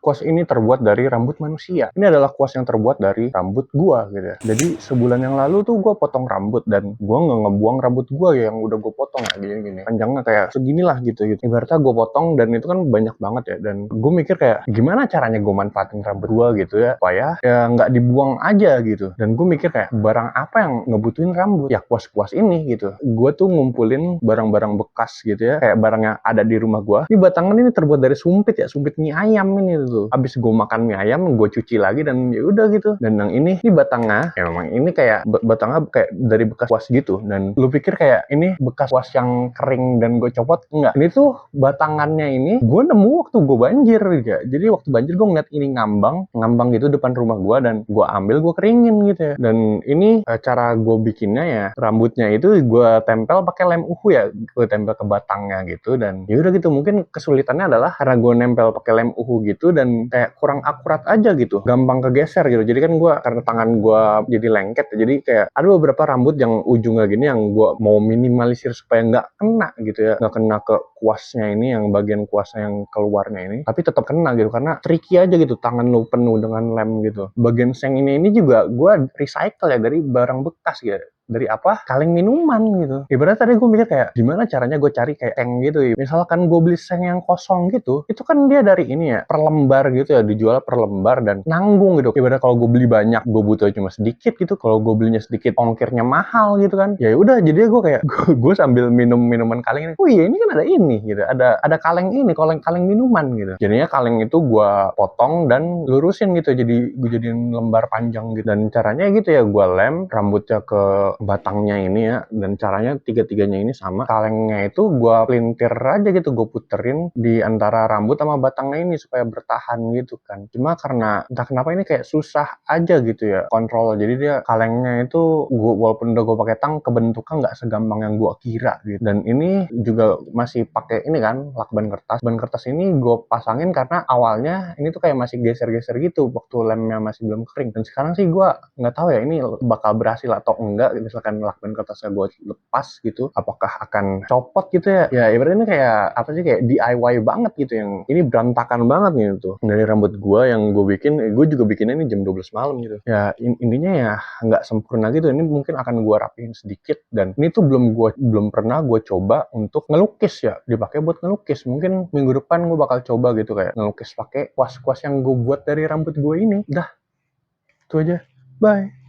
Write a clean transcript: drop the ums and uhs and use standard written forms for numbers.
Kuas ini terbuat dari rambut manusia. Ini adalah kuas yang terbuat dari rambut gua gitu ya. Jadi sebulan yang lalu tuh gua potong rambut dan gua nggak ngebuang rambut gua ya yang udah gua potong ya gini-gini. Panjangnya kayak seginilah gitu. Ibaratnya gua potong dan itu kan banyak banget ya. Dan gua mikir kayak gimana caranya gua manfaatin rambut gua gitu ya supaya ya nggak dibuang aja gitu. Dan gua mikir kayak barang apa yang ngebutuhin rambut? Ya kuas-kuas ini gitu. Gua tuh ngumpulin barang-barang bekas gitu ya. Kayak barang yang ada di rumah gua. Ini batangan ini terbuat dari sumpit ya, sumpit mie ayam ini tuh. Abis gue makan mie ayam, gue cuci lagi dan ya udah gitu. Dan yang ini batangnya, ya memang ini kayak batangnya kayak dari bekas kuas gitu. Dan lu pikir kayak ini bekas kuas yang kering dan gue copot? Enggak. Ini tuh batangannya ini gue nemu waktu gue banjir ya. Jadi waktu banjir gue ngeliat ini ngambang gitu depan rumah gue dan gue ambil gue keringin gitu ya. Dan ini cara gue bikinnya ya rambutnya itu gue tempel pakai lem uhu ya, gue tempel ke batangnya gitu. Dan ya udah gitu, mungkin kesulitannya adalah karena gue nempel pakai lem uhu gitu dan kayak kurang akurat aja gitu, gampang kegeser gitu. Jadi kan gue karena tangan gue jadi lengket, jadi kayak ada beberapa rambut yang ujungnya gini yang gue mau minimalisir supaya nggak kena gitu ya, nggak kena ke kuasnya ini, yang bagian kuasnya yang keluarnya ini, tapi tetap kena gitu karena tricky aja gitu, tangan lu penuh dengan lem gitu. Bagian seng ini juga gue recycle ya dari barang bekas gitu, dari apa? Kaleng minuman gitu. Ibaratnya tadi gue mikir kayak gimana caranya gue cari kayak seng gitu ya. Misalkan gue beli seng yang kosong gitu, itu kan dia dari ini ya, per lembar gitu ya, dijual per lembar dan nanggung gitu. Ibaratnya kalau gue beli banyak, gue butuh cuma sedikit gitu. Kalau gue belinya sedikit, ongkirnya mahal gitu kan. Ya udah, jadi gue kayak gue sambil minum minuman kaleng ini. Oh iya, ini kan ada ini gitu. Ada kaleng ini, kaleng minuman gitu. Jadinya kaleng itu gue potong dan lurusin gitu. Jadi gue jadiin lembar panjang gitu. Dan caranya gitu ya, gue lem rambutnya ke batangnya ini ya, dan caranya tiga-tiganya ini sama. Kalengnya itu gue pelintir aja gitu, gue puterin di antara rambut sama batangnya ini supaya bertahan gitu kan. Cuma karena entah kenapa ini kayak susah aja gitu ya kontrol, jadi dia kalengnya itu gua, walaupun udah gue pakai tang, kebentuknya nggak segampang yang gue kira gitu. Dan ini juga masih pakai ini kan, lakban kertas. Ban kertas ini gue pasangin karena awalnya ini tuh kayak masih geser-geser gitu waktu lemnya masih belum kering. Dan sekarang sih gue nggak tahu ya ini bakal berhasil atau enggak. Misalkan lakban kertasnya gue lepas gitu, apakah akan copot gitu ya. Ya ibaratnya ini kayak apa sih, kayak DIY banget gitu, yang ini berantakan banget nih tuh. Dari rambut gue yang gue bikin, gue juga bikinnya ini jam 12 malam gitu. Ya intinya ya nggak sempurna gitu. Ini mungkin akan gue rapihin sedikit, dan ini tuh belum pernah gue coba untuk ngelukis ya, dipakai buat ngelukis. Mungkin minggu depan gue bakal coba gitu kayak ngelukis pakai kuas-kuas yang gue buat dari rambut gue ini. Dah, itu aja. Bye.